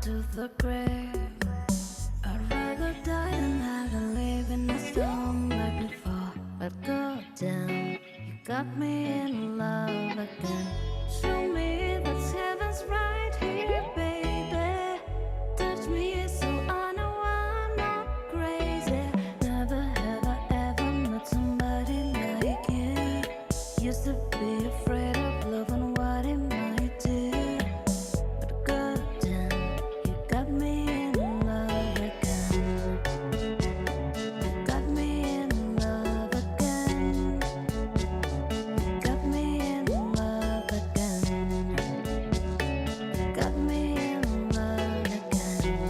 to the grave. I'd rather die than have to live in a storm like before. But goddamn, you got me in love again. Show me that heaven's right here, baby. Touch me so I know I'm not crazy. Never have I ever met somebody like you. Used to be afraid of love and what it might do. But goddamn, you got me in love again. You got me in love again. You got me in love again. You got me in love again.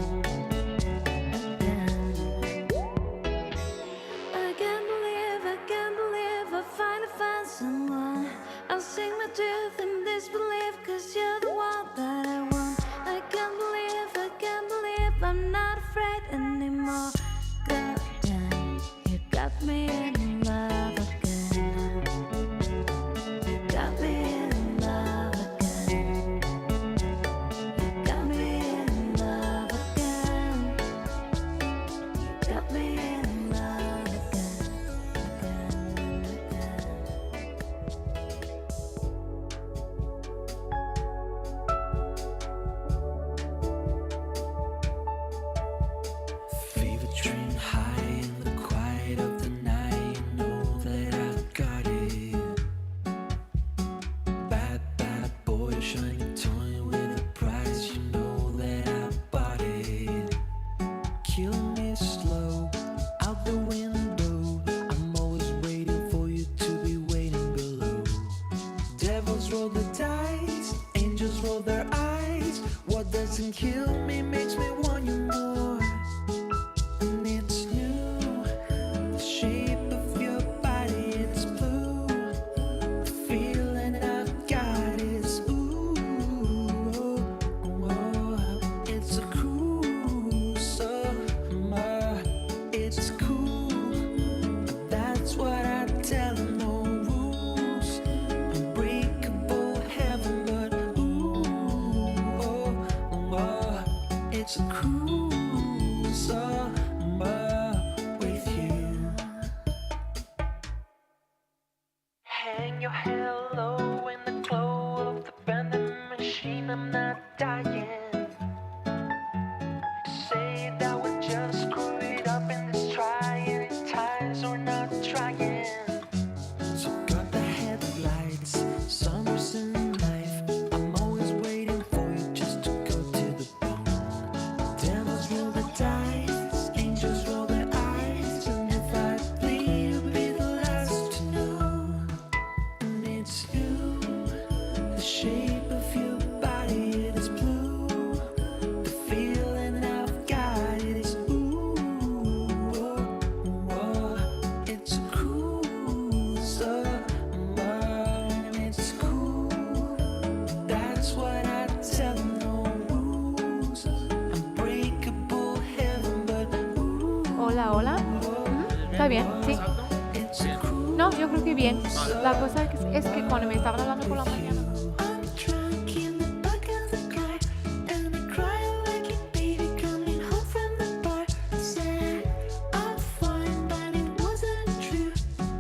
I finally found someone. I'll sing my truth in disbelief, cause you're the one that I want. I can't believe I'm not afraid anymore. Goddamn, you got me in love again. You got me in love again. You got me in love again. You got me in love again, again. Fever train high in the quiet of the night. You know that I've got it. Bad, bad boy, shiny toy with a price. You know that I bought it. Kill me slow, out the window. I'm always waiting for you to be waiting below. Devils roll the dice, angels roll their eyes. What doesn't kill me makes me want you more. And it's new, the shape of your body, it's blue. The feeling I've got is ooh, oh, it's a cruel summer, it's cool. That's what I tell 'em, no rules, unbreakable heaven, but ooh, oh, oh, it's a cruel summer with you. Hang your hair low in the glow of the vending machine. I'm not dying. Say that we just screw it up in this trying times. We're not trying. So got the headlights, summers in life. I'm always waiting for you just to go to the bone. Devils roll the dice, angels roll their eyes. And if I bleed, you'll be the last to know. And it's you, the shape of your body, it is blue. The feeling I've got, it is ooh, oh, oh, it's a cool summer, and it's cool. That's what I tell 'em, no rules, unbreakable heaven, but ooh, Hola, hola. ¿Está bien? Sí. it's a cool No, yo creo que bien. La cosa es que cuando me estaban hablando por la mañana. I'm drunk in the back of the car, and I cry like a baby coming home from the bar. Said I'm fine, but it wasn't true.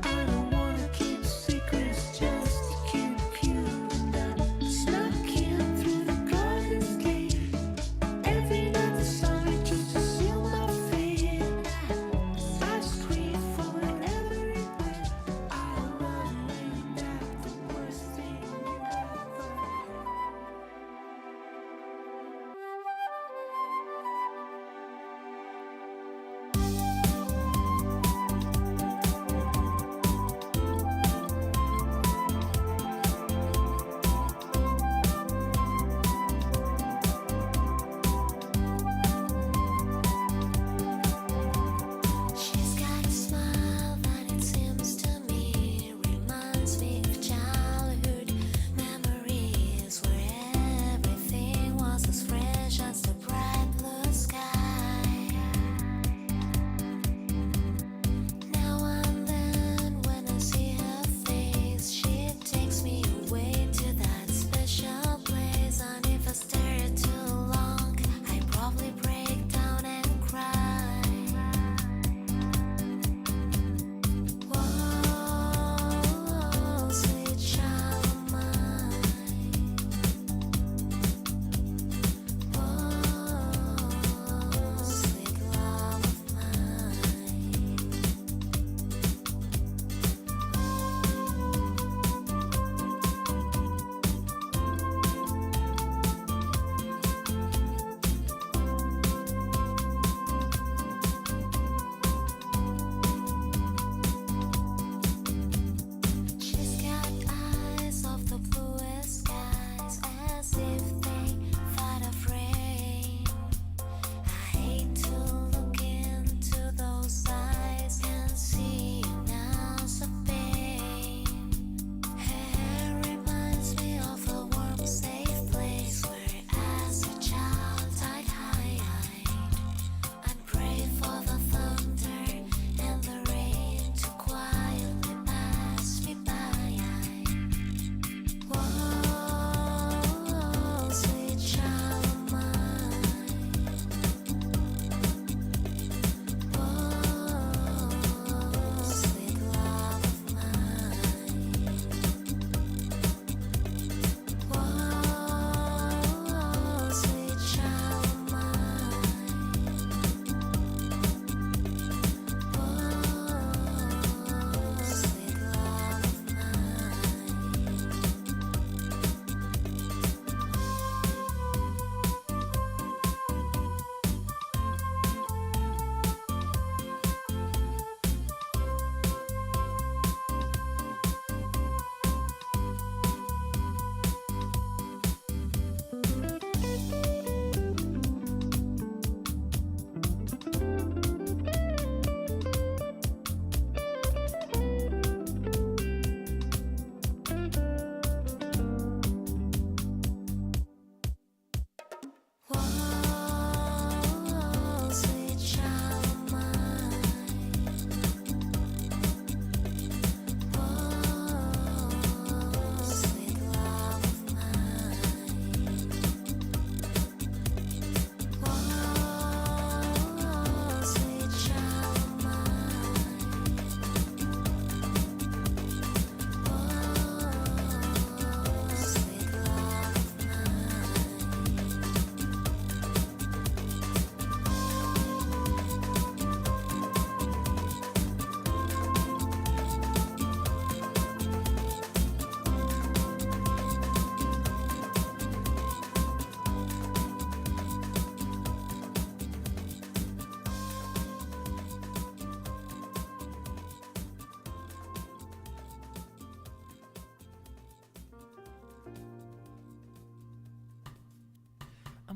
I don't wanna keep secrets just to keep you. And I snuck in through the garden gate every night the sun just to seal my fate. I scream for every breath. I don't know that the worst thing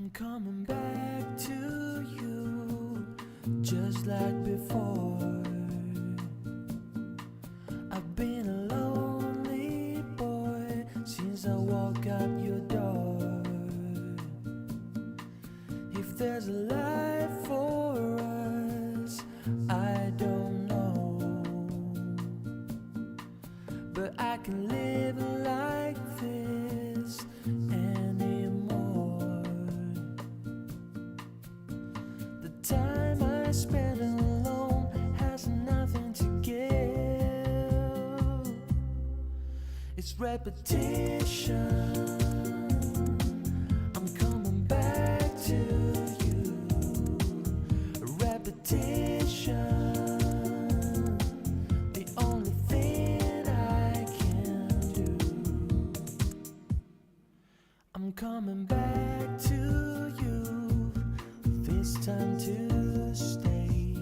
I'm coming back to you, just like before. I've been a lonely boy since I walked out your door. If there's a life for us, I don't know, but I can live like this anymore. The time I spent alone has nothing to give. It's repetition. I'm coming back to you. Repetition. The only thing I can do. I'm coming back to you. This time to stay.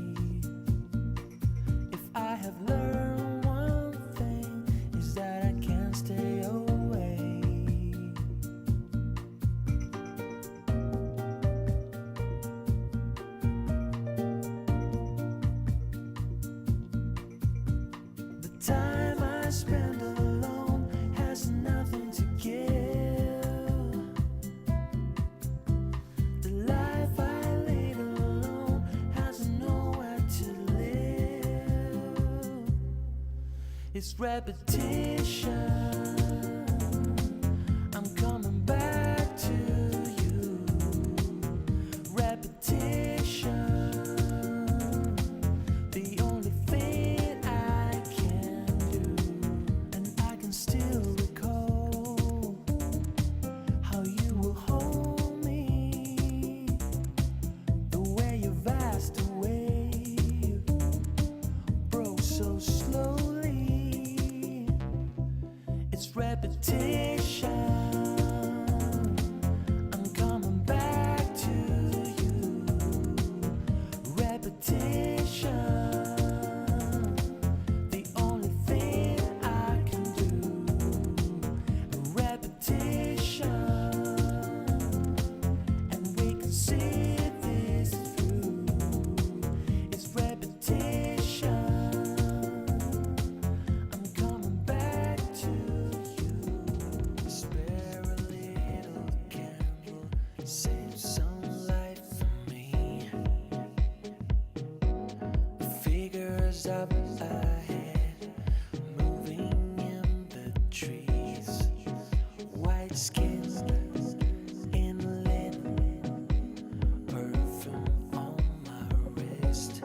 If I have learned one thing, is that I can't stay away. The time I spend alone has nothing to give. The life I lead alone has nowhere to live. It's repetition. I'm coming back to you. Repetition. The only thing I can do. And I can still recall how you will hold me. The way you vast away broke so slowly. It's repetition. I'm coming back to you. Repetition. The only thing I can do. Repetition. And we can see this through. It's repetition. I'm coming back to you. Spare a little candle, save some light for me. Figures up ahead, moving in the trees. White skin in linen, perfume on my wrist,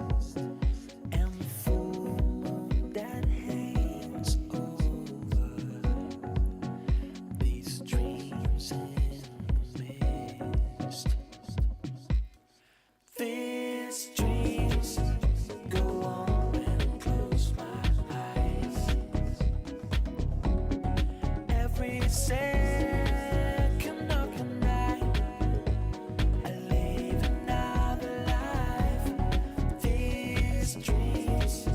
and the full moon that hangs over these dreams in the mist. These dreams go on when I close my eyes. Every second of the night, I live another life. These dreams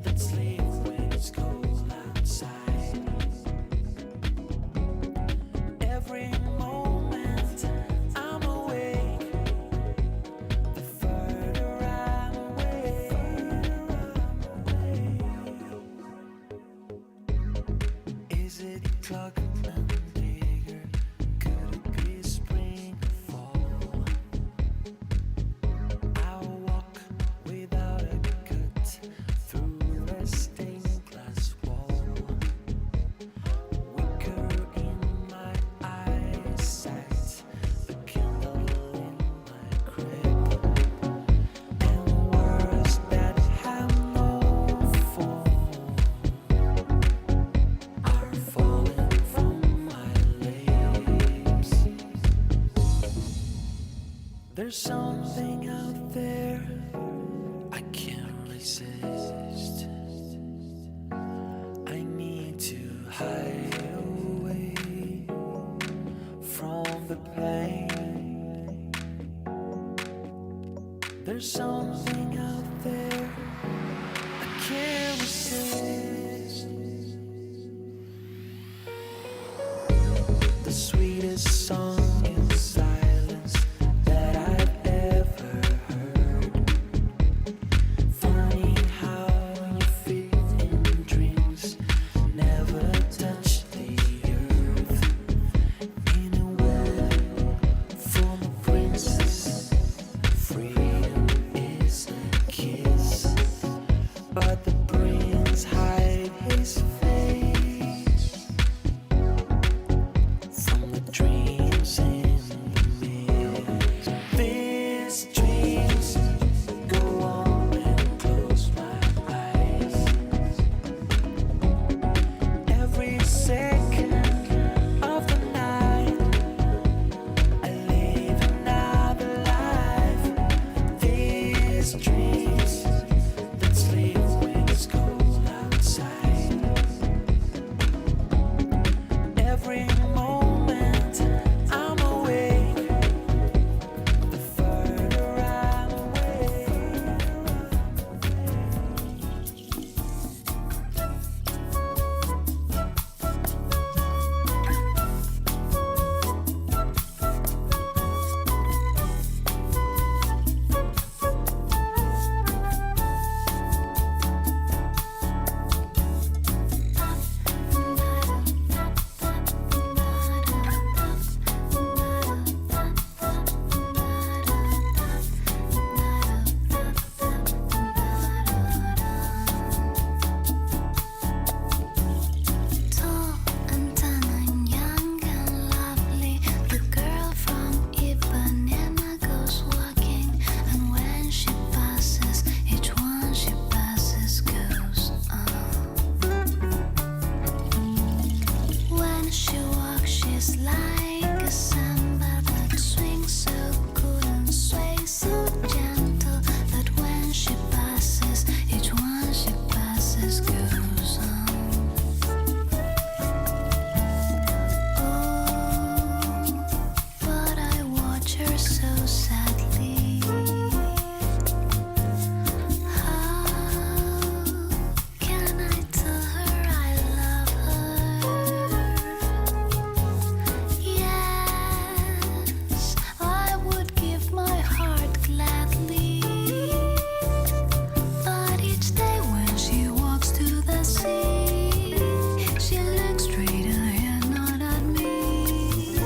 that sleep when it's cold outside. Every moment I'm awake, the further I'm away. Is it clock and bigger? Could it be spring or fall? I'll walk without a cut through a stained glass wall. Wicker in my eyesight, the candle in my crib, and words that have no form are falling from my lips. There's something out there I can't resist. I need to hide away from the pain. There's something out there I can't resist. The sweetest song in silence when she walks, she's like a samba that swings so cool and sways so gentle that when she passes, each one she passes goes on. Oh, but I watch her so sadly. How can I tell her I love her? Yes, I would give my heart gladly. But each day when she walks to the sea, she looks straight ahead, not at me.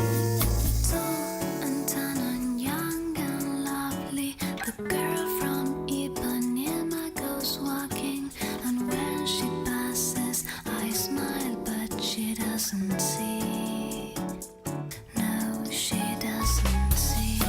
Tall and tan and young and lovely, the girl from Ipanema goes walking, and when she passes, I smile, but she doesn't see. No, she doesn't see.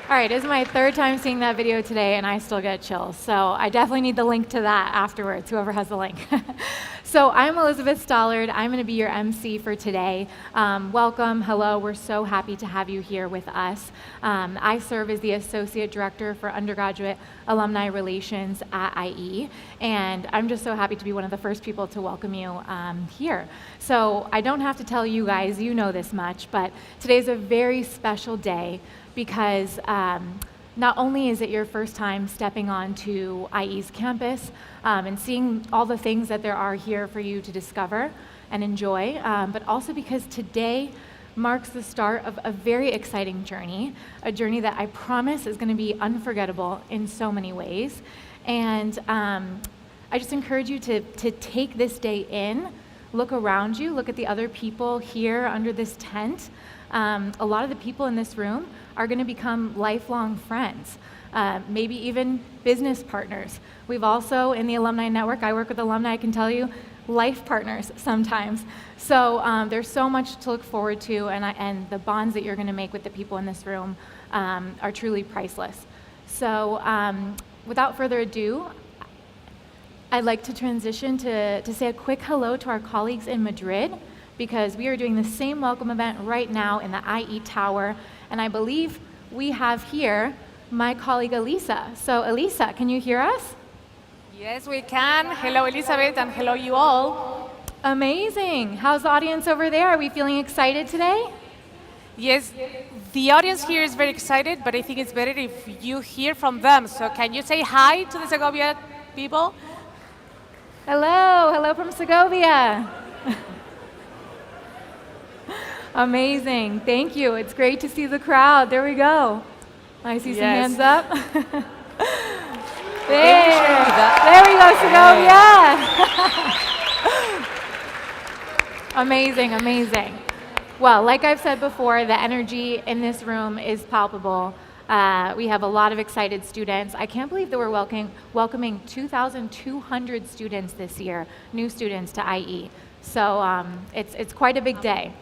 All right, this is my third time seeing that video today, and I still get chills. So I definitely need the link to that afterwards, whoever has the link. So I'm Elizabeth Stollard. I'm going to be your MC for today. Welcome, hello. We're so happy to have you here with us. I serve as the Associate Director for Undergraduate Alumni Relations at IE, and I'm just so happy to be one of the first people to welcome you here. So I don't have to tell you guys, you know this much, but today's a very special day because not only is it your first time stepping onto IE's campus and seeing all the things that there are here for you to discover and enjoy, but also because today marks the start of a very exciting journey, a journey that I promise is going to be unforgettable in so many ways. And I just encourage you to take this day in, look around you, look at the other people here under this tent. A lot of the people in this room are going to become lifelong friends, maybe even business partners. We've also, in the Alumni Network, I work with alumni, I can tell you, life partners sometimes. So there's so much to look forward to, and the bonds that you're going to make with the people in this room are truly priceless. So without further ado, I'd like to transition to say a quick hello to our colleagues in Madrid, because we are doing the same welcome event right now in the IE Tower, and I believe we have here my colleague Elisa. So Elisa, can you hear us? Yes, we can. Hello, Elizabeth, and hello, you all. Amazing. How's the audience over there? Are we feeling excited today? Yes, the audience here is very excited, but I think it's better if you hear from them. So can you say hi to the Segovia people? Hello, hello from Segovia. Amazing, thank you. It's great to see the crowd. There we go. I see some Yes. hands up. They will show you that. There we go, Segovia. Amazing, amazing. Well, like I've said before, the energy in this room is palpable. We have a lot of excited students. I can't believe that we're welcoming 2,200 students this year, new students to IE. So it's quite a big day.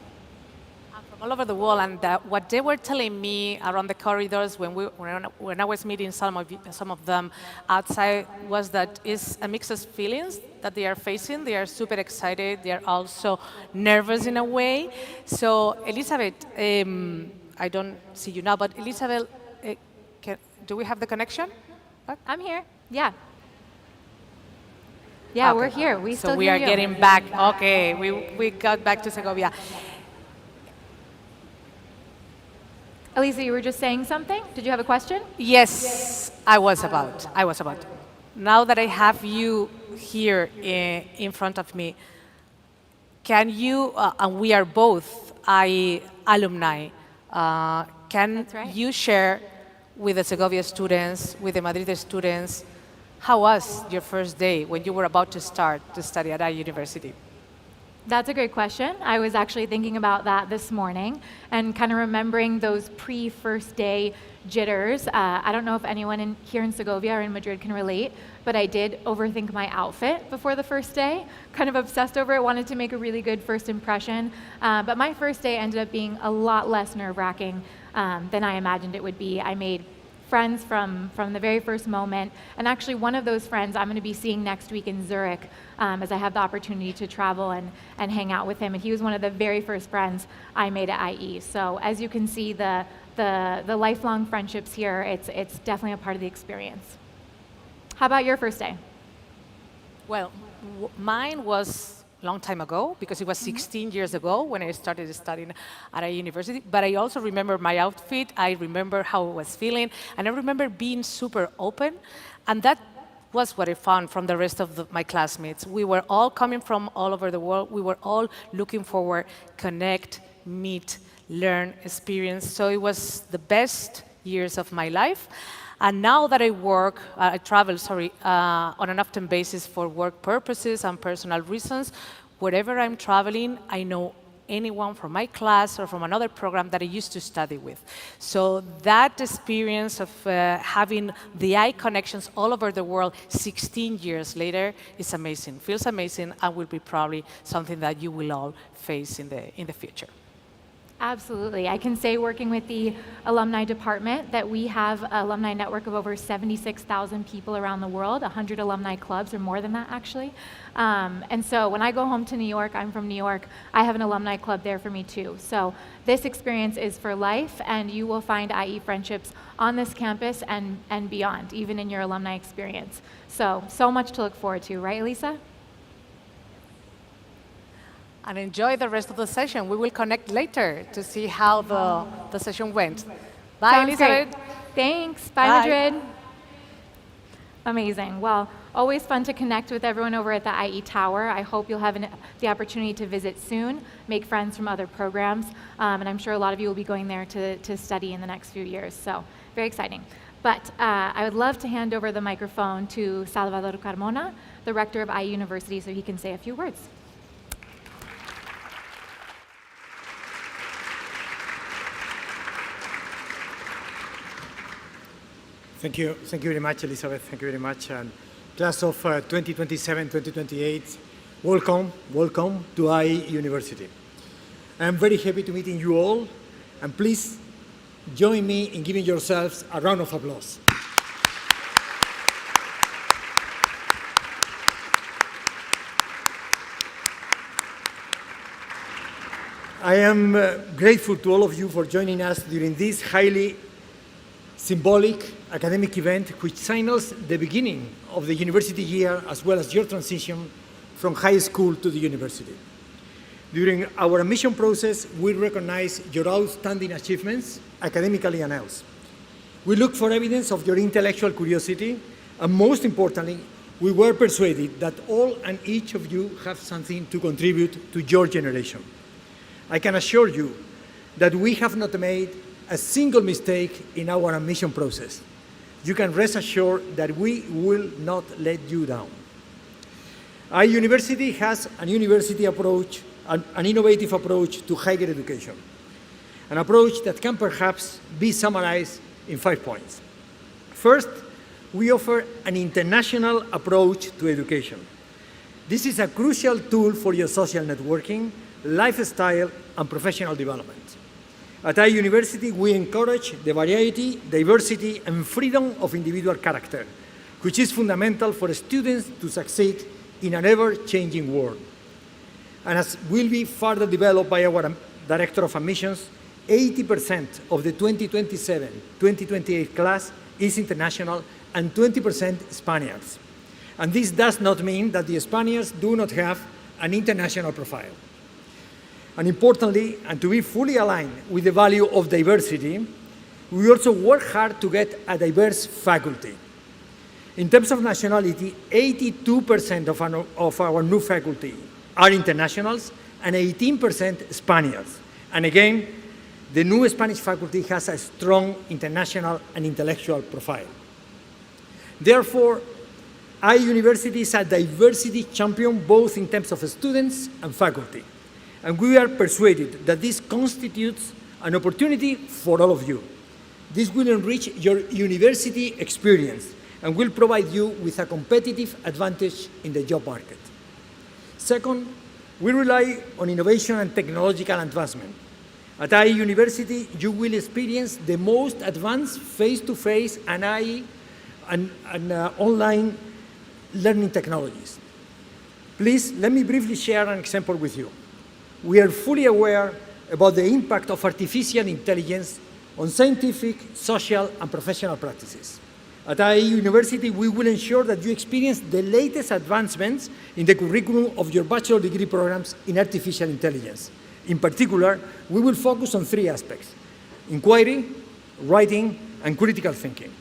From all over the world, and what they were telling me around the corridors when I was meeting some of them outside was that it's a mix of feelings that they are facing. They are super excited. They are also nervous in a way. So Elizabeth, I don't see you now, but Elizabeth, do we have the connection? I'm here, yeah. Yeah, Okay. we're here. We still So we hear are you. getting back. Okay, we got back to Segovia. Elisa, you were just saying something? Did you have a question? Yes, I was about. Now that I have you here in front of me, can you, and we are both IE alumni, can That's right. you share with the Segovia students, with the Madrid students, how was your first day when you were about to start to study at IE University? That's a great question. I was actually thinking about that this morning and kind of remembering those pre-first day jitters. I don't know if anyone here in Segovia or in Madrid can relate, but I did overthink my outfit before the first day, kind of obsessed over it, wanted to make a really good first impression. But my first day ended up being a lot less nerve-wracking than I imagined it would be. I made friends from the very first moment, and actually one of those friends I'm going to be seeing next week in Zurich as I have the opportunity to travel and hang out with him, and he was one of the very first friends I made at IE. So as you can see, the lifelong friendships here, it's definitely a part of the experience. How about your first day? Well, mine was a long time ago because it was 16 years ago when I started studying at IE University. But I also remember my outfit. I remember how I was feeling, and I remember being super open. And that was what I found from the rest of my classmates. We were all coming from all over the world. We were all looking forward, connect, meet, learn, experience. So it was the best years of my life. And now that I travel, on an often basis for work purposes and personal reasons, wherever I'm traveling, I know anyone from my class or from another program that I used to study with. So that experience of having the eye connections all over the world 16 years later is amazing, feels amazing, and will be probably something that you will all face in the future. Absolutely. I can say working with the alumni department that we have an alumni network of over 76,000 people around the world, 100 alumni clubs, or more than that actually. And so when I go home to New York, I'm from New York, I have an alumni club there for me too. So this experience is for life, and you will find IE friendships on this campus and beyond, even in your alumni experience. So much to look forward to, right, Elisa? And enjoy the rest of the session. We will connect later to see how the session went. Bye, Sounds Elizabeth. great. Thanks. Bye, Bye. Madrid. Amazing. Well, always fun to connect with everyone over at the IE Tower. I hope you'll have the opportunity to visit soon, make friends from other programs, and I'm sure a lot of you will be going there to study in the next few years. So very exciting. But I would love to hand over the microphone to Salvador Carmona, the rector of IE University, so he can say a few words. Thank you very much, Elizabeth. Thank you very much. And class of 2027-2028, welcome to IE University. I'm very happy to meeting you all, and please join me in giving yourselves a round of applause. I am grateful to all of you for joining us during this highly symbolic academic event which signals the beginning of the university year as well as your transition from high school to the university. During our admission process, we recognize your outstanding achievements, academically and else. We look for evidence of your intellectual curiosity, and most importantly, we were persuaded that all and each of you have something to contribute to your generation. I can assure you that we have not made a single mistake in our admission process. You can rest assured that we will not let you down. Our university has an innovative approach to higher education, an approach that can perhaps be summarized in 5 points. First, we offer an international approach to education. This is a crucial tool for your social networking, lifestyle, and professional development. At IE University, we encourage the variety, diversity, and freedom of individual character, which is fundamental for students to succeed in an ever-changing world. And as will be further developed by our Director of Admissions, 80% of the 2027-2028 class is international and 20% Spaniards. And this does not mean that the Spaniards do not have an international profile. And importantly, and to be fully aligned with the value of diversity, we also work hard to get a diverse faculty. In terms of nationality, 82% of our new faculty are internationals and 18% Spaniards. And again, the new Spanish faculty has a strong international and intellectual profile. Therefore, IE University is a diversity champion both in terms of students and faculty. And we are persuaded that this constitutes an opportunity for all of you. This will enrich your university experience and will provide you with a competitive advantage in the job market. Second, we rely on innovation and technological advancement. At IE University, you will experience the most advanced face-to-face and online learning technologies. Please, let me briefly share an example with you. We are fully aware about the impact of artificial intelligence on scientific, social, and professional practices. At IE University, we will ensure that you experience the latest advancements in the curriculum of your bachelor degree programs in artificial intelligence. In particular, we will focus on 3 aspects: inquiry, writing, and critical thinking.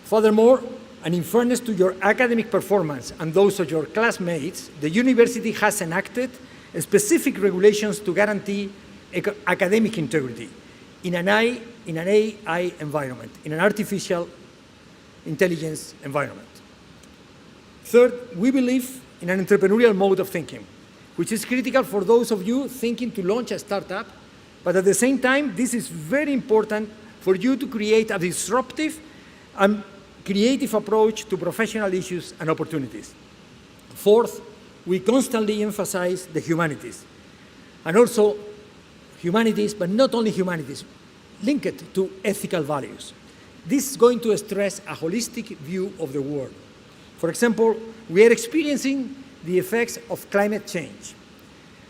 Furthermore, and in fairness to your academic performance and those of your classmates, the university has enacted specific regulations to guarantee academic integrity in an AI environment, in an artificial intelligence environment. Third, we believe in an entrepreneurial mode of thinking, which is critical for those of you thinking to launch a startup, but at the same time, this is very important for you to create a disruptive and creative approach to professional issues and opportunities. Fourth, we constantly emphasize the humanities, and also humanities, but not only humanities, linked to ethical values. This is going to stress a holistic view of the world. For example, we are experiencing the effects of climate change,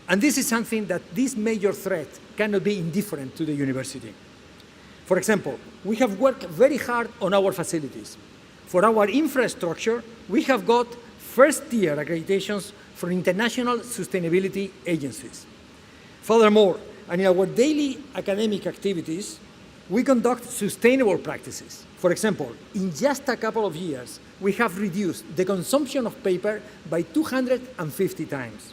and this is something that this major threat cannot be indifferent to the university. For example, we have worked very hard on our facilities. For our infrastructure, we have got first-tier accreditations from international sustainability agencies. Furthermore, and in our daily academic activities, we conduct sustainable practices. For example, in just a couple of years, we have reduced the consumption of paper by 250 times.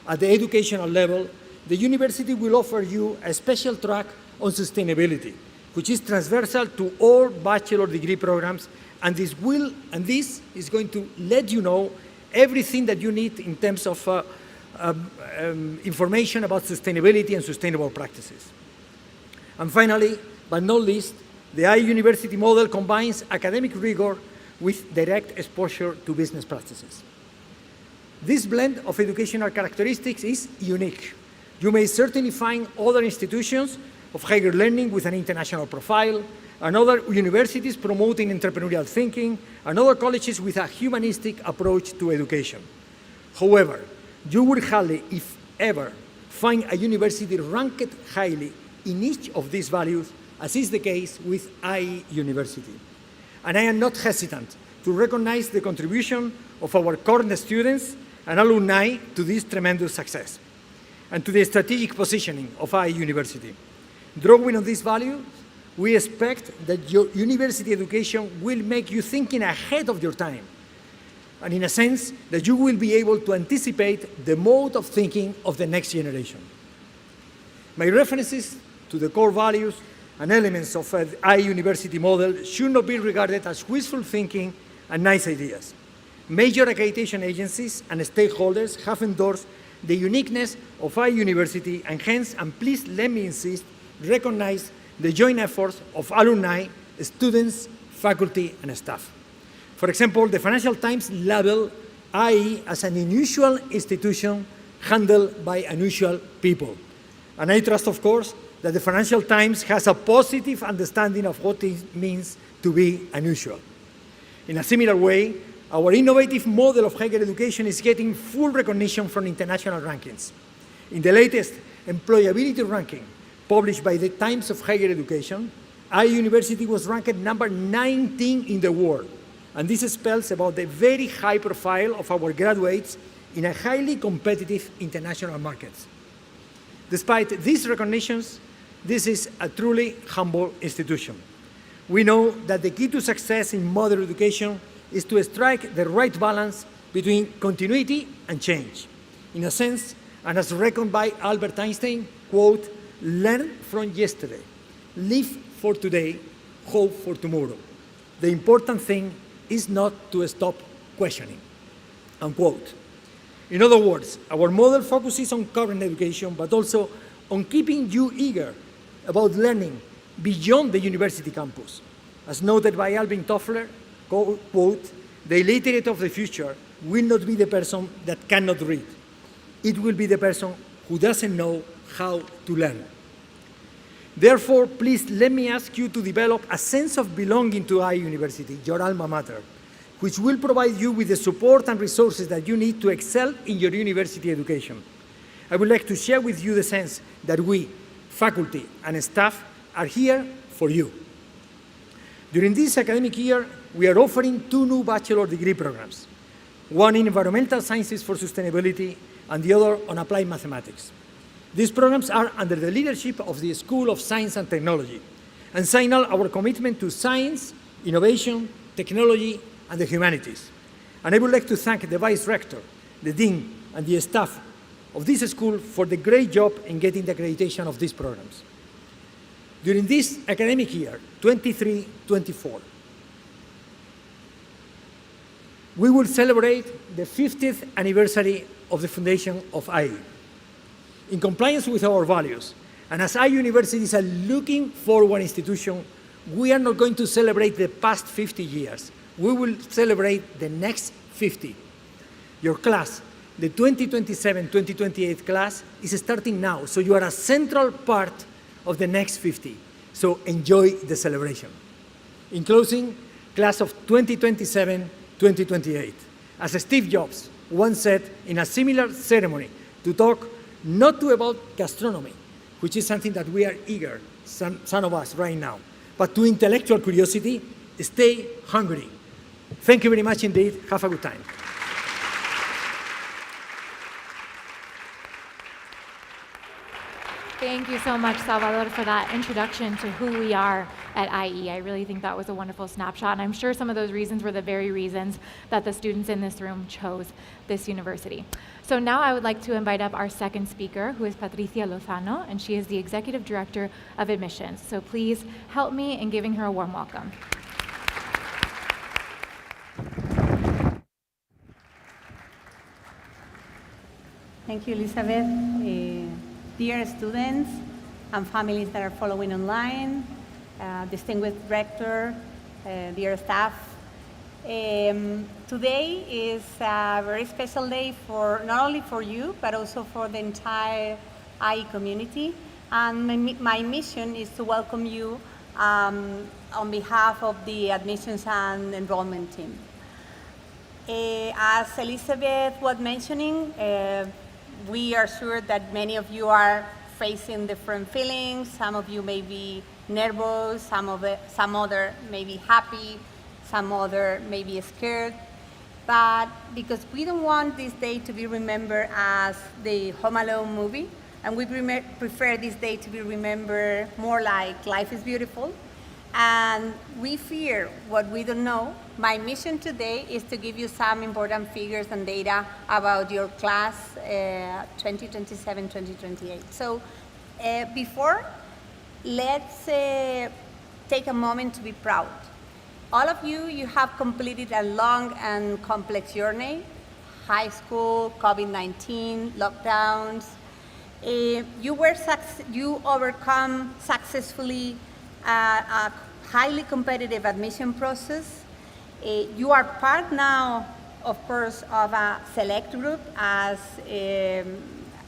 At the educational level, the university will offer you a special track on sustainability, which is transversal to all bachelor degree programs, and this is going to let you know everything that you need in terms of information about sustainability and sustainable practices. And finally, but not least, the IE University model combines academic rigor with direct exposure to business practices. This blend of educational characteristics is unique. You may certainly find other institutions of higher learning with an international profile, and other universities promoting entrepreneurial thinking, and other colleges with a humanistic approach to education. However, you will hardly, if ever, find a university ranked highly in each of these values, as is the case with IE University. And I am not hesitant to recognize the contribution of our current students and alumni to this tremendous success, and to the strategic positioning of IE University. Drawing on these values, we expect that your university education will make you thinking ahead of your time, and in a sense, that you will be able to anticipate the mode of thinking of the next generation. My references to the core values and elements of the IE University model should not be regarded as wishful thinking and nice ideas. Major accreditation agencies and stakeholders have endorsed the uniqueness of IE University, and hence, and please let me insist, recognize the joint efforts of alumni, students, faculty, and staff. For example, the Financial Times labeled IE as an unusual institution handled by unusual people. And I trust, of course, that the Financial Times has a positive understanding of what it means to be unusual. In a similar way, our innovative model of higher education is getting full recognition from international rankings. In the latest employability ranking published by the Times of Higher Education, IE University was ranked number 19 in the world. And this spells about the very high profile of our graduates in a highly competitive international market. Despite these recognitions, this is a truly humble institution. We know that the key to success in modern education is to strike the right balance between continuity and change. In a sense, and as reckoned by Albert Einstein, quote, learn from yesterday, live for today, hope for tomorrow. The important thing is not to stop questioning, unquote. In other words, our model focuses on current education, but also on keeping you eager about learning beyond the university campus. As noted by Alvin Toffler, quote, the illiterate of the future will not be the person that cannot read. It will be the person who doesn't know how to learn. Therefore, please let me ask you to develop a sense of belonging to IE University, your alma mater, which will provide you with the support and resources that you need to excel in your university education. I would like to share with you the sense that we, faculty and staff, are here for you. During this academic year, we are offering 2 new bachelor degree programs, one in environmental sciences for sustainability and the other on applied mathematics. These programs are under the leadership of the School of Science and Technology and signal our commitment to science, innovation, technology, and the humanities. And I would like to thank the Vice Rector, the Dean, and the staff of this school for the great job in getting the accreditation of these programs. During this academic year, 23-24, we will celebrate the 50th anniversary of the foundation of IE. In compliance with our values, and as IE University is a looking forward institution, we are not going to celebrate the past 50 years. We will celebrate the next 50. Your class, the 2027-2028 class, is starting now, so you are a central part of the next 50. So enjoy the celebration. In closing, class of 2027-2028. As Steve Jobs once said in a similar ceremony, to talk not about gastronomy, which is something that we are eager, some of us right now, but to intellectual curiosity, stay hungry. Thank you very much indeed. Have a good time. Thank you so much, Salvador, for that introduction to who we are at IE. I really think that was a wonderful snapshot, and I'm sure some of those reasons were the very reasons that the students in this room chose this university. So now I would like to invite up our second speaker, who is Patricia Lozano, and she is the Executive Director of Admissions. So please help me in giving her a warm welcome. Thank you, Elizabeth. Dear students and families that are following online, distinguished rector, dear staff, today is a very special day for not only for you, but also for the entire IE community. And my mission is to welcome you on behalf of the admissions and enrollment team. As Elizabeth was mentioning, we are sure that many of you are facing different feelings. Some of you may be nervous, some other may be happy, some other may be scared. but because we don't want this day to be remembered as the Home Alone movie, and we prefer this day to be remembered more like Life is Beautiful, and we fear what we don't know, my mission today is to give you some important figures and data about your class 2027-2028. So before, let's take a moment to be proud. All of you, you have completed a long and complex journey. High school, COVID-19, lockdowns. You overcome successfully a highly competitive admission process. You are part now, of course, of a select group. As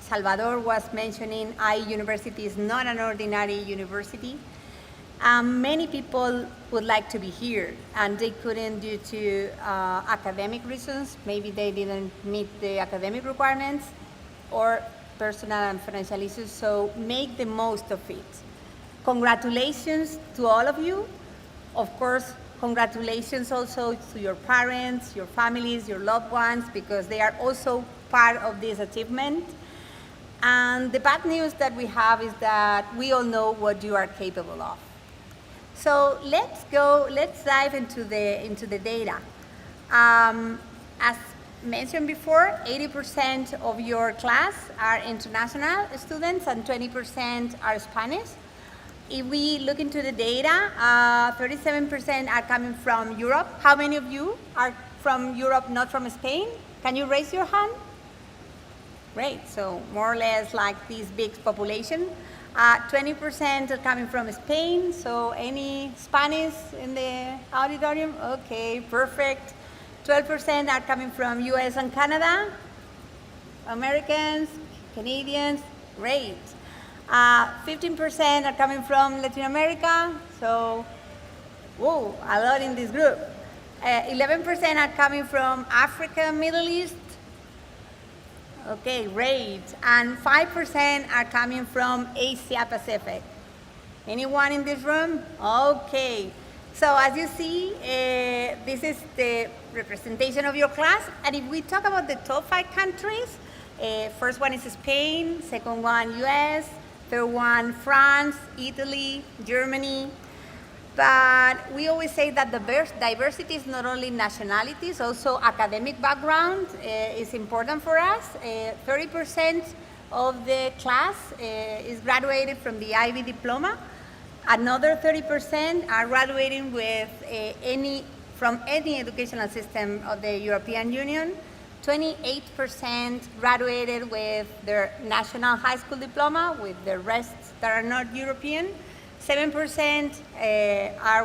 Salvador was mentioning, IE University is not an ordinary university. Many people would like to be here, and they couldn't due to academic reasons. Maybe they didn't meet the academic requirements or personal and financial issues, so make the most of it. Congratulations to all of you. Of course, congratulations also to your parents, your families, your loved ones, because they are also part of this achievement. And the bad news that we have is that we all know what you are capable of. So let's dive into the data. As mentioned before, 80% of your class are international students and 20% are Spanish. If we look into the data, 37% are coming from Europe. How many of you are from Europe, not from Spain? Can you raise your hand? Great, so more or less like this big population. 20% are coming from Spain, so any Spanish in the auditorium? Okay, perfect. 12% are coming from US and Canada. Americans, Canadians, great. 15% are coming from Latin America, so whoa, a lot in this group. 11% are coming from Africa, Middle East. Okay, great. And 5% are coming from Asia Pacific. Anyone in this room? Okay. So as you see, this is the representation of your class. And if we talk about the top 5 countries, first one is Spain, second one US, third one France, Italy, Germany. But we always say that the diversity is not only nationalities, also academic background is important for us. 30% of the class is graduated from the IB diploma. Another 30% are graduating with from any educational system of the European Union. 28% graduated with their national high school diploma, with the rest that are not European. 7% are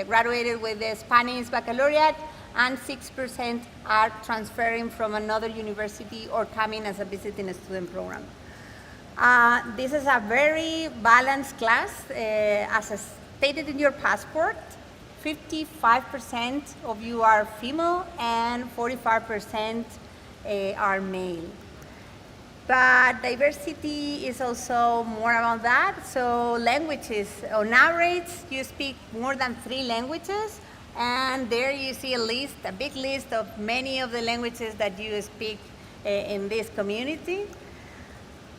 graduated with the Spanish baccalaureate, and 6% are transferring from another university or coming as a visiting student program. This is a very balanced class. As stated in your passport, 55% of you are female and 45% are male. But diversity is also more about that. So languages, on average, you speak more than 3 languages, and there you see a big list of many of the languages that you speak in this community.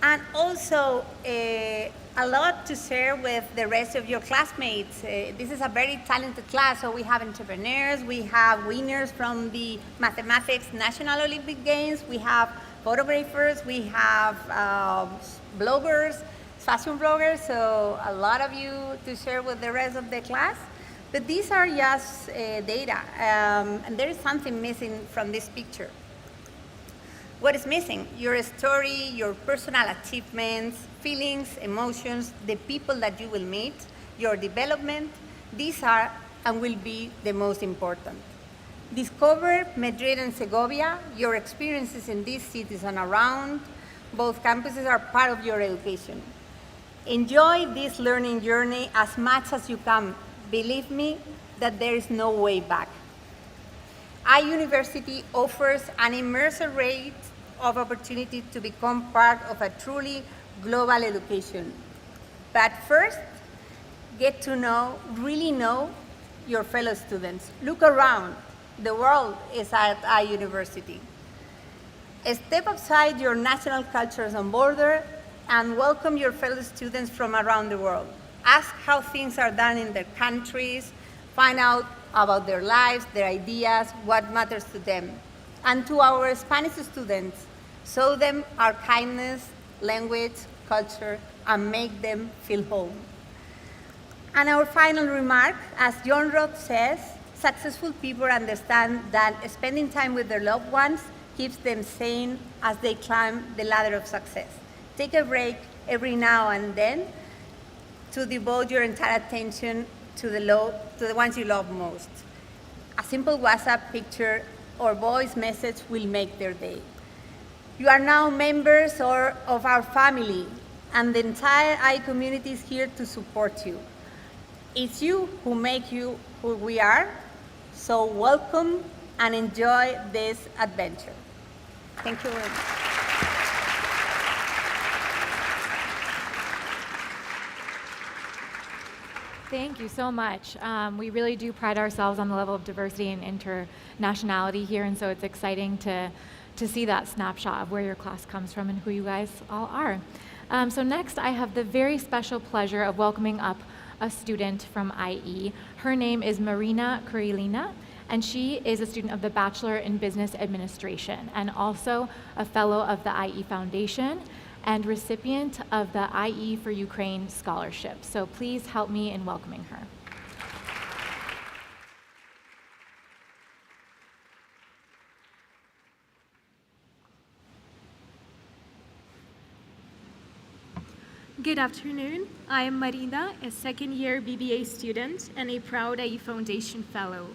And also a lot to share with the rest of your classmates. This is a very talented class, so we have entrepreneurs, we have winners from the Mathematics National Olympic Games, we have photographers, we have bloggers, fashion bloggers, so a lot of you to share with the rest of the class. But these are just data, and there is something missing from this picture. What is missing? Your story, your personal achievements, feelings, emotions, the people that you will meet, your development. These are and will be the most important. Discover Madrid and Segovia, your experiences in these cities and around. Both campuses are part of your education. Enjoy this learning journey as much as you can. Believe me that there is no way back. IE University offers an immersive rate of opportunity to become part of a truly global education. But first, get to know, really know your fellow students. Look around. The world is at IE University. Step outside your national cultures and border and welcome your fellow students from around the world. Ask how things are done in their countries, find out about their lives, their ideas, what matters to them. And to our Spanish students, show them our kindness, language, culture, and make them feel home. And our final remark, as John Roth says, successful people understand that spending time with their loved ones keeps them sane as they climb the ladder of success. Take a break every now and then to devote your entire attention to the ones you love most. A simple WhatsApp picture or voice message will make their day. You are now members of our family, and the entire IE community is here to support you. It's you who make you who we are, so welcome and enjoy this adventure. Thank you very much. Thank you so much. We really do pride ourselves on the level of diversity and internationality here, and so it's exciting to see that snapshot of where your class comes from and who you guys all are. So next, I have the very special pleasure of welcoming up a student from IE. Her name is Marina Kurilina, and she is a student of the Bachelor in Business Administration and also a fellow of the IE Foundation and recipient of the IE for Ukraine Scholarship. So please help me in welcoming her. Good afternoon. I am Marina, a second-year BBA student and a proud IE Foundation Fellow.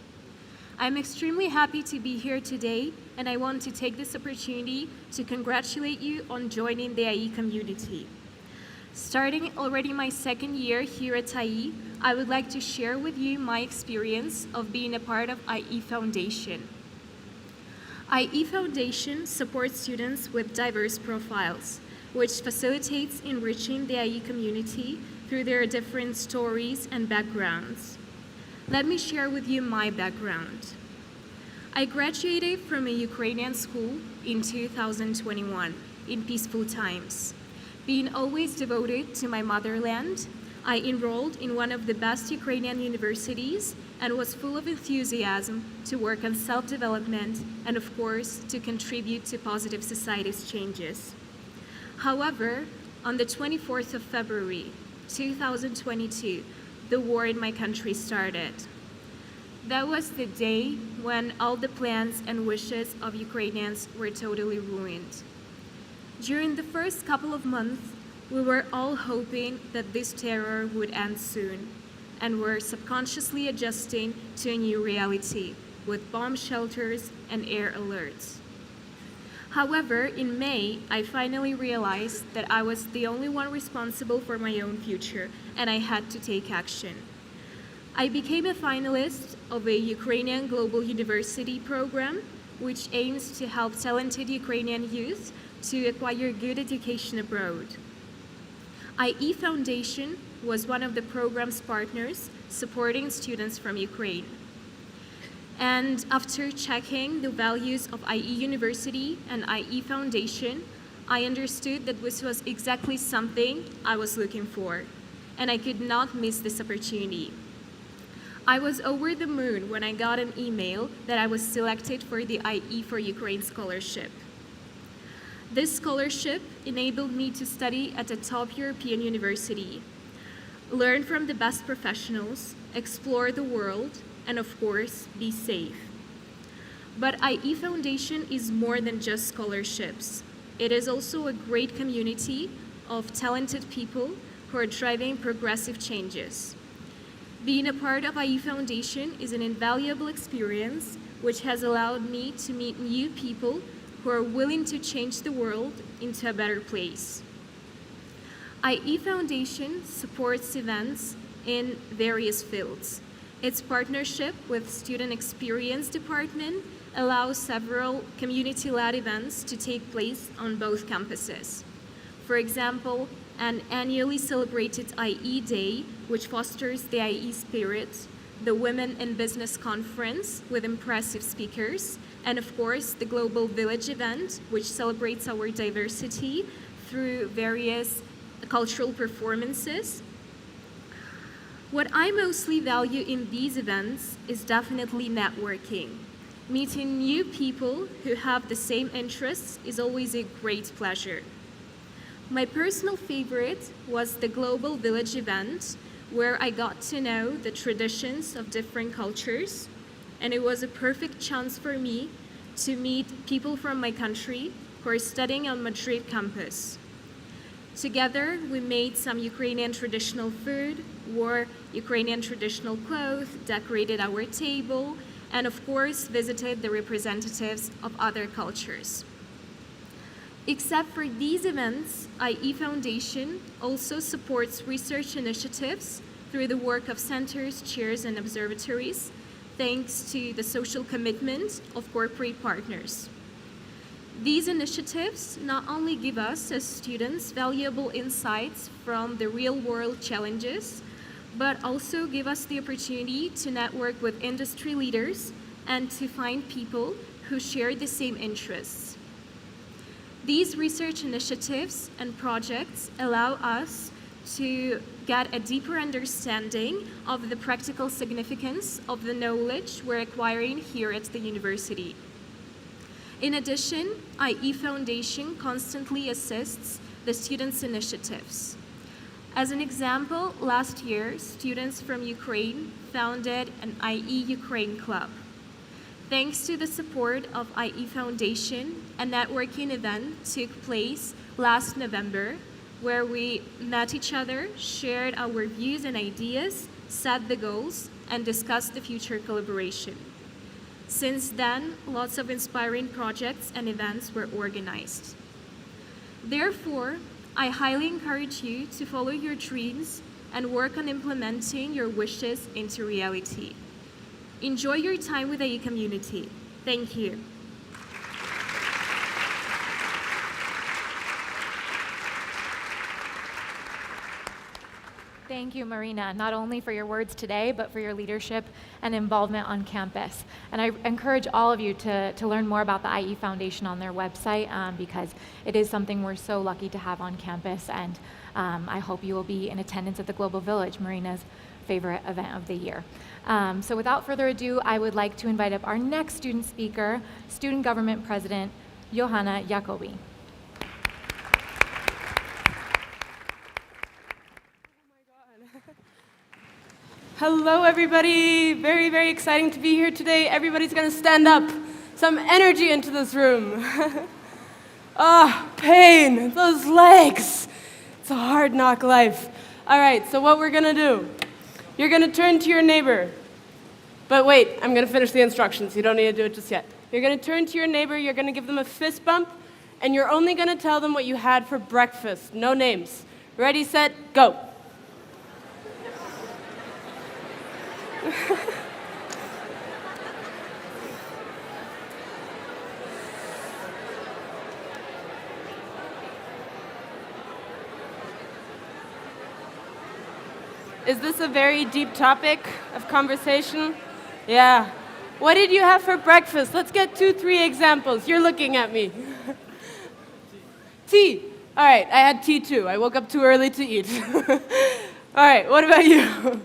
I'm extremely happy to be here today, and I want to take this opportunity to congratulate you on joining the IE community. Starting already my second year here at IE, I would like to share with you my experience of being a part of IE Foundation. IE Foundation supports students with diverse profiles, which facilitates enriching the IE community through their different stories and backgrounds. Let me share with you my background. I graduated from a Ukrainian school in 2021 in peaceful times. Being always devoted to my motherland, I enrolled in one of the best Ukrainian universities and was full of enthusiasm to work on self-development and, of course, to contribute to positive society's changes. However, on the 24th of February, 2022, the war in my country started. That was the day when all the plans and wishes of Ukrainians were totally ruined. During the first couple of months, we were all hoping that this terror would end soon, and were subconsciously adjusting to a new reality with bomb shelters and air alerts. However, in May, I finally realized that I was the only one responsible for my own future, and I had to take action. I became a finalist of a Ukrainian Global University program, which aims to help talented Ukrainian youth to acquire good education abroad. IE Foundation was one of the program's partners supporting students from Ukraine. And after checking the values of IE University and IE Foundation, I understood that this was exactly something I was looking for, and I could not miss this opportunity. I was over the moon when I got an email that I was selected for the IE for Ukraine scholarship. This scholarship enabled me to study at a top European university, learn from the best professionals, explore the world, and of course, be safe. But IE Foundation is more than just scholarships. It is also a great community of talented people who are driving progressive changes. Being a part of IE Foundation is an invaluable experience which has allowed me to meet new people who are willing to change the world into a better place. IE Foundation supports events in various fields. Its partnership with Student Experience Department allows several community-led events to take place on both campuses. For example, an annually celebrated IE Day, which fosters the IE spirit, the Women in Business Conference with impressive speakers, and of course, the Global Village event, which celebrates our diversity through various cultural performances. What I mostly value in these events is definitely networking. Meeting new people who have the same interests is always a great pleasure. My personal favorite was the Global Village event, where I got to know the traditions of different cultures, and it was a perfect chance for me to meet people from my country who are studying on Madrid campus. Together, we made some Ukrainian traditional food, wore Ukrainian traditional clothes, decorated our table, and of course, visited the representatives of other cultures. Except for these events, IE Foundation also supports research initiatives through the work of centers, chairs, and observatories, thanks to the social commitment of corporate partners. These initiatives not only give us as students valuable insights from the real-world challenges, but also give us the opportunity to network with industry leaders and to find people who share the same interests. These research initiatives and projects allow us to get a deeper understanding of the practical significance of the knowledge we're acquiring here at the university. In addition, IE Foundation constantly assists the students' initiatives. As an example, last year, students from Ukraine founded an IE Ukraine Club. Thanks to the support of IE Foundation, a networking event took place last November, where we met each other, shared our views and ideas, set the goals, and discussed the future collaboration. Since then, lots of inspiring projects and events were organized. Therefore, I highly encourage you to follow your dreams and work on implementing your wishes into reality. Enjoy your time with the IE community. Thank you. Thank you, Marina, not only for your words today, but for your leadership and involvement on campus. And I encourage all of you to learn more about the IE Foundation on their website because it is something we're so lucky to have on campus. And I hope you will be in attendance at the Global Village, Marina's favorite event of the year. So without further ado, I would like to invite up our next student speaker, Student Government President, Johanna Jacobi. Hello, everybody. Very, very exciting to be here today. Everybody's going to stand up. Some energy into this room. Pain. Those legs. It's a hard knock life. All right, so what we're going to do, you're going to turn to your neighbor. But wait, I'm going to finish the instructions. You don't need to do it just yet. You're going to turn to your neighbor. You're going to give them a fist bump. And you're only going to tell them what you had for breakfast. No names. Ready, set, go. Is this a very deep topic of conversation? Yeah. What did you have for breakfast? Let's get 2-3 examples. You're looking at me. Tea. All right, I had tea too. I woke up too early to eat. All right, what about you?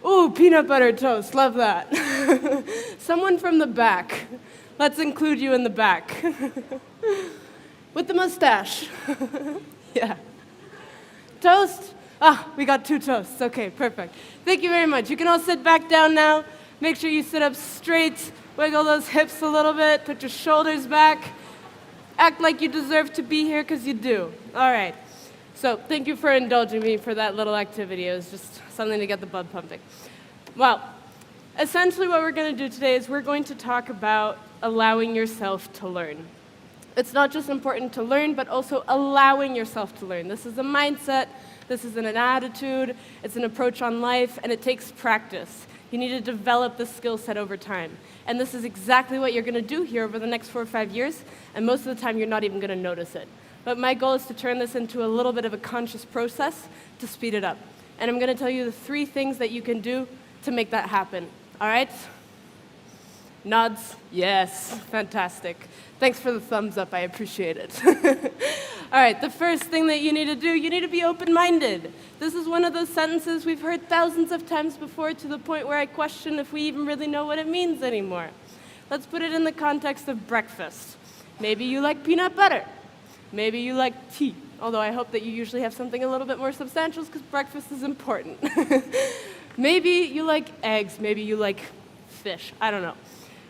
Ooh, peanut butter toast. Love that. Someone from the back. Let's include you in the back. With the mustache. Yeah. Toast? We got 2 toasts. Okay, perfect. Thank you very much. You can all sit back down now. Make sure you sit up straight. Wiggle those hips a little bit. Put your shoulders back. Act like you deserve to be here because you do. All right. So thank you for indulging me for that little activity. It was just something to get the blood pumping. Well, essentially what we're going to do today is we're going to talk about allowing yourself to learn. It's not just important to learn, but also allowing yourself to learn. This is a mindset, this is an attitude, it's an approach on life, and it takes practice. You need to develop the skill set over time. And this is exactly what you're going to do here over the next 4 or 5 years, and most of the time you're not even going to notice it. But my goal is to turn this into a little bit of a conscious process to speed it up. And I'm going to tell you the 3 things that you can do to make that happen, all right? Nods? Yes, fantastic. Thanks for the thumbs up, I appreciate it. All right, the first thing that you need to do, you need to be open-minded. This is one of those sentences we've heard thousands of times before to the point where I question if we even really know what it means anymore. Let's put it in the context of breakfast. Maybe you like peanut butter. Maybe you like tea, although I hope that you usually have something a little bit more substantial because breakfast is important. Maybe you like eggs, maybe you like fish, I don't know.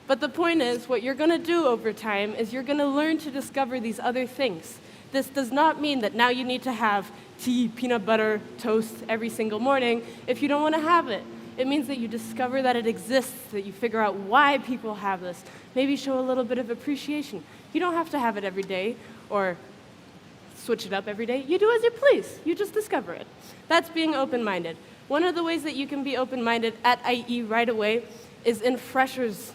But the point is, what you're gonna do over time is you're gonna learn to discover these other things. This does not mean that now you need to have tea, peanut butter, toast every single morning if you don't wanna have it. It means that you discover that it exists, that you figure out why people have this, maybe show a little bit of appreciation. You don't have to have it every day or switch it up every day. You do as you please. You just discover it. That's being open-minded. One of the ways that you can be open-minded at IE right away is in freshers.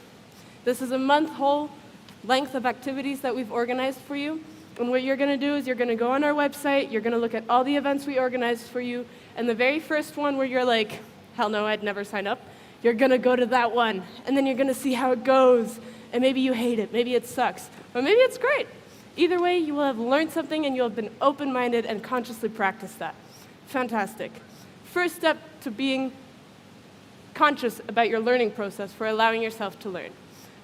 This is a month whole length of activities that we've organized for you. And what you're going to do is you're going to go on our website, you're going to look at all the events we organized for you, and the very first one where you're like, hell no, I'd never sign up, you're going to go to that one, and then you're going to see how it goes. And maybe you hate it, maybe it sucks, or maybe it's great. Either way, you will have learned something and you'll have been open-minded and consciously practiced that. Fantastic. First step to being conscious about your learning process for allowing yourself to learn.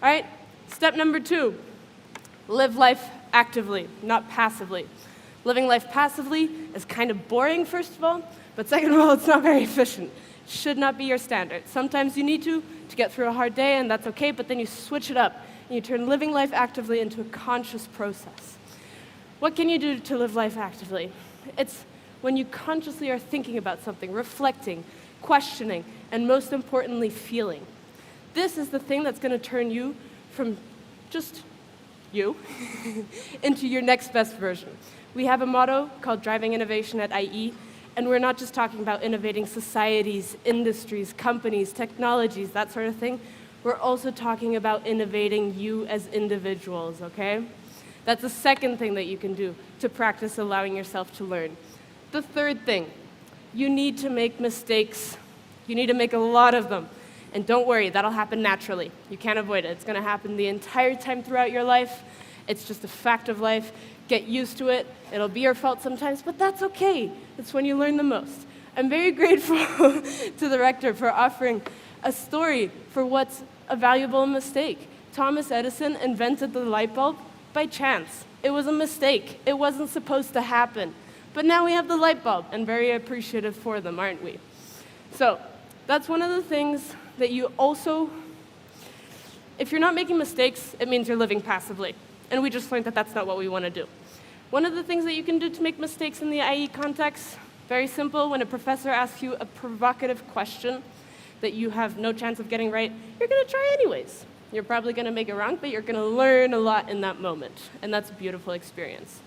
All right, step number 2, live life actively, not passively. Living life passively is kind of boring, first of all, but second of all, it's not very efficient. Should not be your standard. Sometimes you need to get through a hard day, and that's okay, but then you switch it up, and you turn living life actively into a conscious process. What can you do to live life actively? It's when you consciously are thinking about something, reflecting, questioning, and most importantly, feeling. This is the thing that's going to turn you from just you into your next best version. We have a motto called Driving Innovation at IE, and we're not just talking about innovating societies, industries, companies, technologies, that sort of thing. We're also talking about innovating you as individuals, okay? That's the second thing that you can do to practice allowing yourself to learn. The third thing, you need to make mistakes. You need to make a lot of them. And don't worry, that'll happen naturally. You can't avoid it. It's going to happen the entire time throughout your life. It's just a fact of life. Get used to it. It'll be your fault sometimes, but that's okay. It's when you learn the most. I'm very grateful to the rector for offering a story for what's a valuable mistake. Thomas Edison invented the light bulb by chance. It was a mistake. It wasn't supposed to happen. But now we have the light bulb, and very appreciative for them, aren't we? So that's one of the things that you also, if you're not making mistakes, it means you're living passively. And we just learned that that's not what we want to do. One of the things that you can do to make mistakes in the IE context, very simple, when a professor asks you a provocative question that you have no chance of getting right, you're going to try anyways. You're probably going to make it wrong, but you're going to learn a lot in that moment. And that's a beautiful experience.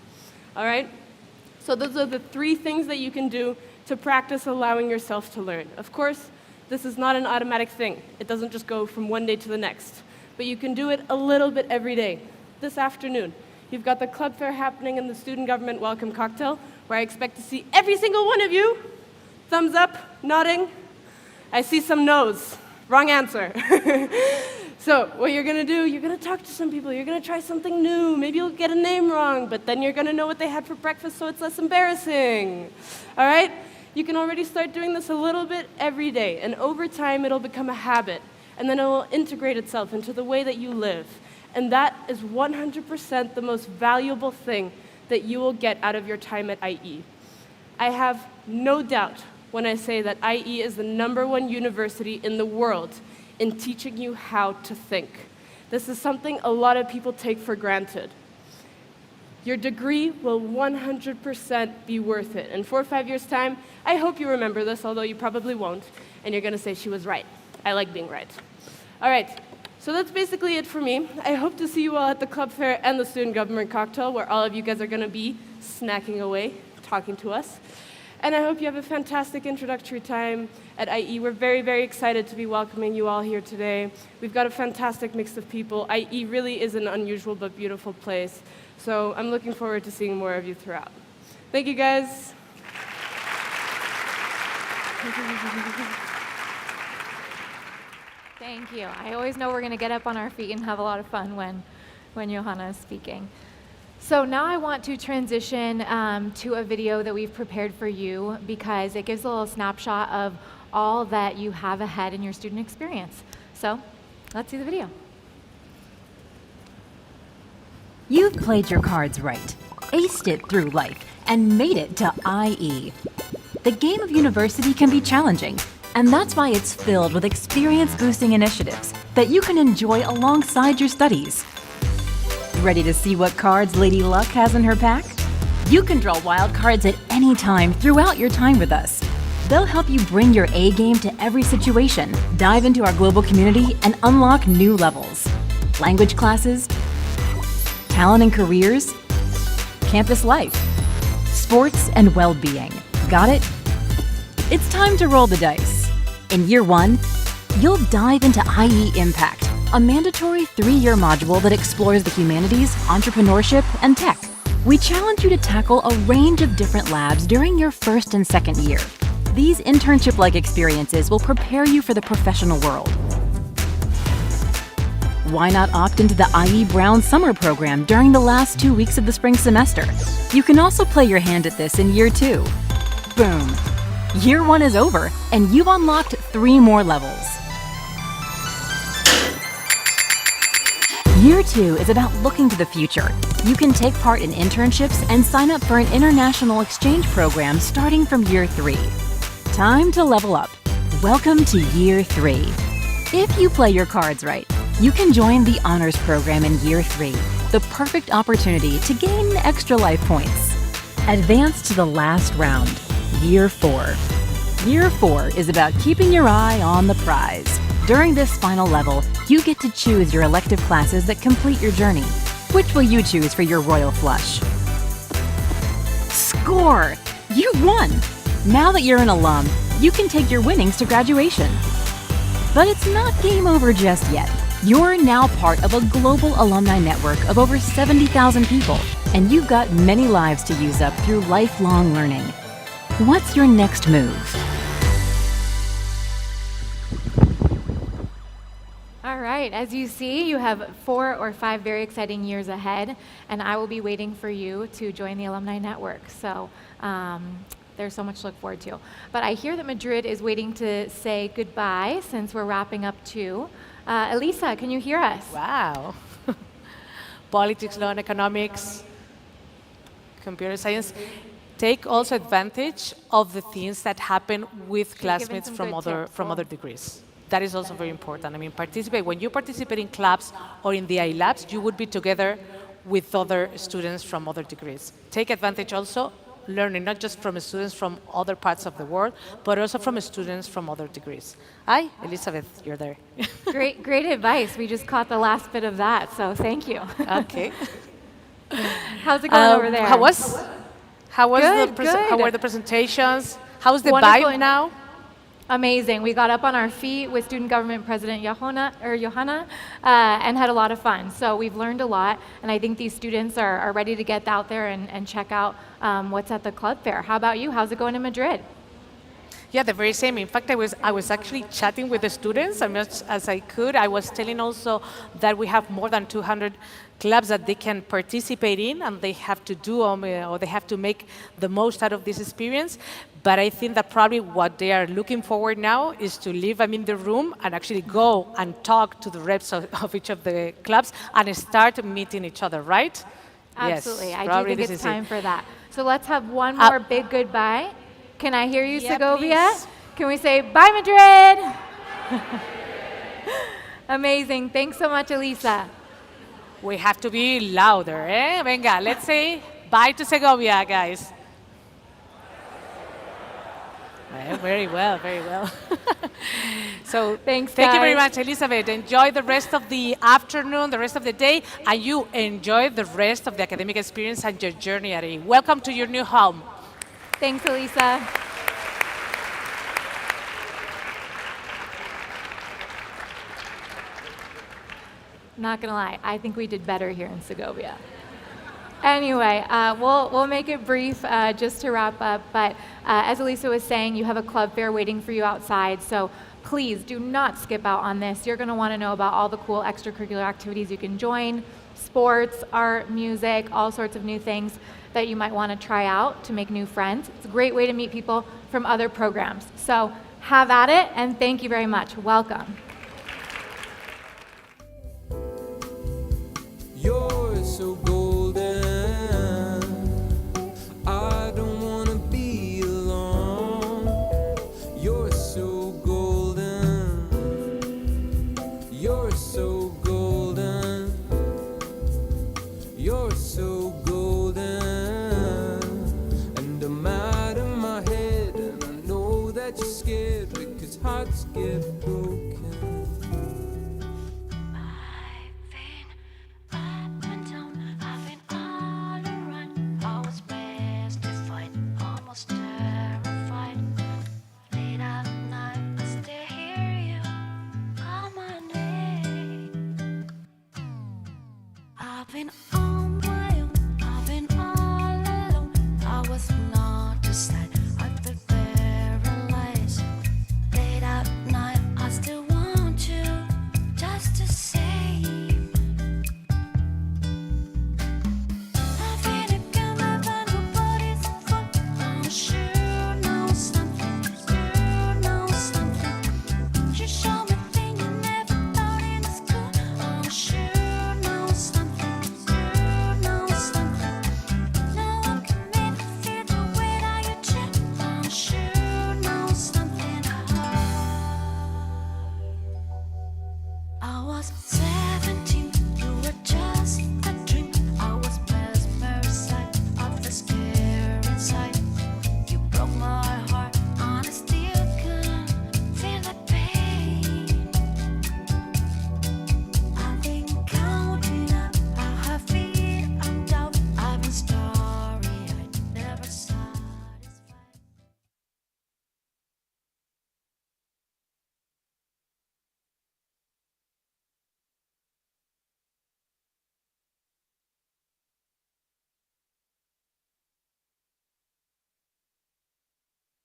All right? So those are the 3 things that you can do to practice allowing yourself to learn. Of course, this is not an automatic thing. It doesn't just go from one day to the next. But you can do it a little bit every day. This afternoon, you've got the club fair happening in the Student Government Welcome Cocktail, where I expect to see every single one of you. Thumbs up, nodding. I see some no's. Wrong answer. So what you're going to do, you're going to talk to some people. You're going to try something new. Maybe you'll get a name wrong, but then you're going to know what they had for breakfast, so it's less embarrassing. All right? You can already start doing this a little bit every day, and over time, it'll become a habit, and then it will integrate itself into the way that you live. And that is 100% the most valuable thing that you will get out of your time at IE. I have no doubt when I say that IE is the #1 university in the world in teaching you how to think. This is something a lot of people take for granted. Your degree will 100% be worth it. In 4 or 5 years' time, I hope you remember this, although you probably won't, and you're going to say she was right. I like being right. All right, so that's basically it for me. I hope to see you all at the club fair and the Student Government Cocktail, where all of you guys are going to be snacking away, talking to us. And I hope you have a fantastic introductory time at IE. We're very, very excited to be welcoming you all here today. We've got a fantastic mix of people. IE really is an unusual but beautiful place. So I'm looking forward to seeing more of you throughout. Thank you, guys. Thank you. I always know we're going to get up on our feet and have a lot of fun when Johanna is speaking. So now I want to transition to a video that we've prepared for you because it gives a little snapshot of all that you have ahead in your student experience. So let's see the video. You've played your cards right, aced it through life, and made it to IE. The game of university can be challenging, and that's why it's filled with experience-boosting initiatives that you can enjoy alongside your studies. Ready to see what cards Lady Luck has in her pack? You can draw wild cards at any time throughout your time with us. They'll help you bring your A game to every situation, dive into our global community, and unlock new levels. Language classes, talent and careers, campus life, sports and well-being. Got it? It's time to roll the dice. In year one, you'll dive into IE Impact, a mandatory 3-year module that explores the humanities, entrepreneurship, and tech. We challenge you to tackle a range of different labs during your first and second year. These internship-like experiences will prepare you for the professional world. Why not opt into the IE Brown Summer Program during the last 2 weeks of the spring semester? You can also play your hand at this in year 2. Boom. Year 1 is over, and you've unlocked 3 more levels. Year 2 is about looking to the future. You can take part in internships and sign up for an international exchange program starting from year 3. Time to level up. Welcome to year 3. If you play your cards right, you can join the honors program in year 3, the perfect opportunity to gain extra life points. Advance to the last round, year 4. Year 4 is about keeping your eye on the prize. During this final level, you get to choose your elective classes that complete your journey. Which will you choose for your royal flush? Score! You won! Now that you're an alum, you can take your winnings to graduation. But it's not game over just yet. You're now part of a global alumni network of over 70,000 people, and you've got many lives to use up through lifelong learning. What's your next move? All right, as you see, you have 4 or 5 very exciting years ahead, and I will be waiting for you to join the Alumni Network. So there's so much to look forward to. But I hear that Madrid is waiting to say goodbye since we're wrapping up too. Elisa, can you hear us? Wow. Politics, law, and economics, computer science. Take also advantage of the things that happen with classmates from other degrees. That is also very important. I mean, when you participate in clubs or in the IE labs, you would be together with other students from other degrees. Take advantage also learning not just from students from other parts of the world, but also from students from other degrees. Hi, Elizabeth, you're there. Great advice. We just caught the last bit of that, so thank you. Okay. How's it going over there? How were the presentations? How's the vibe now? Amazing. We got up on our feet with Student Government President Johanna, and had a lot of fun. So we've learned a lot, and I think these students are ready to get out there and check out what's at the club fair. How about you? How's it going in Madrid? Yeah, the very same. In fact, I was actually chatting with the students as much as I could. I was telling also that we have more than 200 clubs that they can participate in, and they have to do or they have to make the most out of this experience. But I think that probably what they are looking forward now is to leave the room and actually go and talk to the reps of each of the clubs and start meeting each other, right? Absolutely. Yes, I do think it's time for that. So let's have one more big goodbye. Can I hear you, Segovia? Please. Can we say bye, Madrid? Amazing. Thanks so much, Elisa. We have to be louder, eh? Venga, let's say bye to Segovia, guys. Very well, very well. So thank you very much, Elizabeth. Enjoy the rest of the afternoon, the rest of the day, and you enjoy the rest of the academic experience and your journey at IE. Welcome to your new home. Thanks, Elisa. Not gonna lie, I think we did better here in Segovia. Anyway, we'll make it brief just to wrap up, but as Elisa was saying, you have a club fair waiting for you outside, so please do not skip out on this. You're going to want to know about all the cool extracurricular activities you can join, sports, art, music, all sorts of new things that you might want to try out to make new friends. It's a great way to meet people from other programs. So have at it, and thank you very much. Welcome. You're so golden. I don't wanna be alone. You're so golden. You're so golden. You're so golden. And I'm out of my head, and I know that you're scared because hearts get broken. I've been up and down, I've been all around. I was mystified, almost terrified. Late at night, I still hear you call my name. I've been